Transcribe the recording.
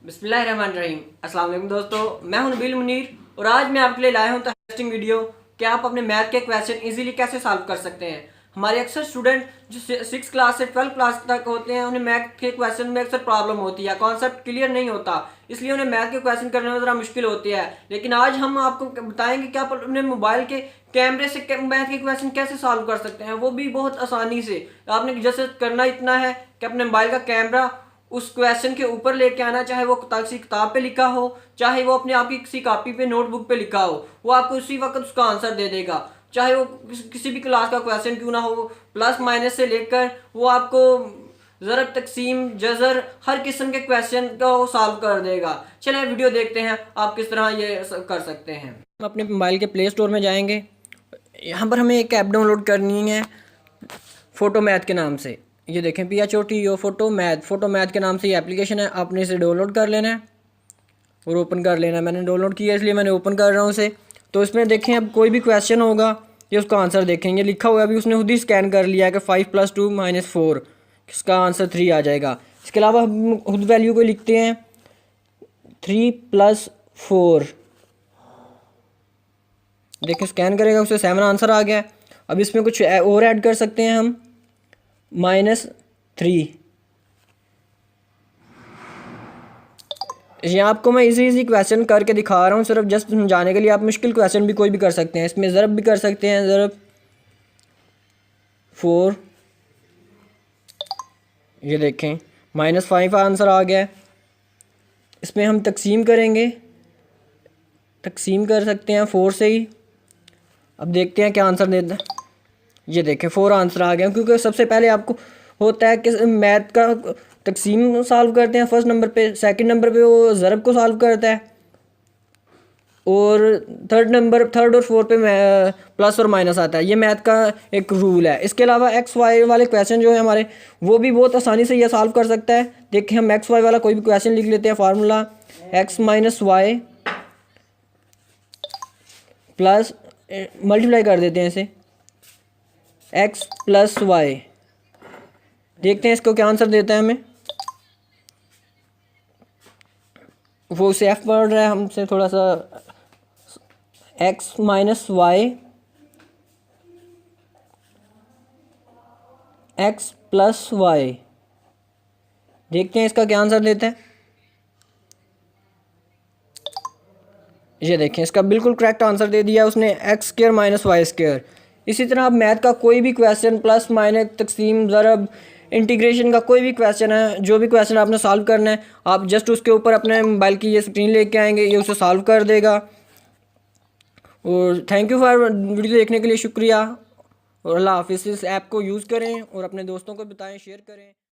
बिस्मिल्लाहिर्रहमानिर्रहीम। अस्सलाम वालेकुम दोस्तों, मैं हूं नबील मुनीर और आज मैं आपके लिए लाया हूं टेस्टिंग वीडियो कि आप अपने मैथ के क्वेश्चन इजीली कैसे सॉल्व कर सकते हैं। हमारे अक्सर स्टूडेंट जो 6 क्लास से 12 क्लास तक होते हैं उन्हें मैथ के क्वेश्चन में अक्सर प्रॉब्लम होती है, कॉन्सेप्ट क्लियर नहीं होता, इसलिए उन्हें मैथ के क्वेश्चन करने में ज़रा मुश्किल होती है। लेकिन आज हम आपको बताएंगे कि आप अपने मोबाइल के कैमरे से मैथ के क्वेश्चन कैसे सॉल्व कर सकते हैं, वो भी बहुत आसानी से। आपने जैसे करना इतना है कि अपने मोबाइल का कैमरा उस क्वेश्चन के ऊपर लेके आना, चाहे वो किसी किताब पे लिखा हो, चाहे वो अपने आप की किसी कॉपी पे नोटबुक पे लिखा हो, वो आपको उसी वक्त उसका आंसर दे देगा। चाहे वो किसी भी क्लास का क्वेश्चन क्यों ना हो, प्लस माइनस से लेकर वो आपको ज़रब तकसीम जज़र हर किस्म के क्वेश्चन को सॉल्व कर देगा। चलिए वीडियो देखते हैं आप किस तरह ये कर सकते हैं। हम अपने मोबाइल के प्ले स्टोर में जाएंगे, यहाँ पर हमें एक ऐप डाउनलोड करनी है फ़ोटो मैथ के नाम से। ये देखें PHOTO फ़ोटो मैथ के नाम से ये एप्लीकेशन है। आपने इसे डाउनलोड कर लेना है और ओपन कर लेना है। मैंने डाउनलोड किया इसलिए मैंने ओपन कर रहा हूँ इसे। तो इसमें देखें अब कोई भी क्वेश्चन होगा ये उसका आंसर देखेंगे, लिखा हुआ है अभी उसने खुद ही स्कैन कर लिया है कि 5 + 2 - 4, इसका आंसर 3 आ जाएगा। इसके अलावा हम खुद वैल्यू को लिखते हैं 3 + 4, देखें स्कैन करेगा उसे 7 आंसर आ गया। अब इसमें कुछ और ऐड कर सकते हैं हम, -3। ये आपको मैं इजी क्वेश्चन करके दिखा रहा हूँ सिर्फ जस्ट समझाने के लिए। आप मुश्किल क्वेश्चन भी कोई भी कर सकते हैं, इसमें ज़रब भी कर सकते हैं, ज़रब 4, ये देखें -5 आंसर आ गया है। इसमें हम तकसीम करेंगे, तकसीम कर सकते हैं 4 से ही। अब देखते हैं क्या आंसर देता है। ये देखें 4 आंसर आ गया, क्योंकि सबसे पहले आपको होता है कि मैथ का तकसीम सॉल्व करते हैं फर्स्ट नंबर पे, सेकंड नंबर पे वो ज़रब को सॉल्व करता है, और थर्ड और फोर्थ पे प्लस और माइनस आता है। ये मैथ का एक रूल है। इसके अलावा एक्स वाई वाले क्वेश्चन जो है हमारे, वो भी बहुत आसानी से ये सॉल्व कर सकता है। देखिए हम एक्स वाई वाला कोई भी क्वेश्चन लिख लेते हैं। Formula x - y plus, multiply कर देते हैं इसे, x + y। देखते हैं इसको क्या आंसर देता है हमें। वो उसे f पढ़ रहा है हमसे थोड़ा सा, x - y x + y। देखते हैं इसका क्या आंसर देता है। ये देखें इसका बिल्कुल करेक्ट आंसर दे दिया उसने, x² - y²। इसी तरह आप मैथ का कोई भी क्वेश्चन, प्लस माइनस, तकसीम, ज़रब, इंटीग्रेशन का कोई भी क्वेश्चन है, जो भी क्वेश्चन आपने सॉल्व करना है, आप जस्ट उसके ऊपर अपने मोबाइल की ये स्क्रीन लेके आएंगे, ये उसे सॉल्व कर देगा। और थैंक यू फॉर वीडियो देखने के लिए, शुक्रिया। और अल्लाह हाफिज़। इस ऐप को यूज़ करें और अपने दोस्तों को बताएं, शेयर करें।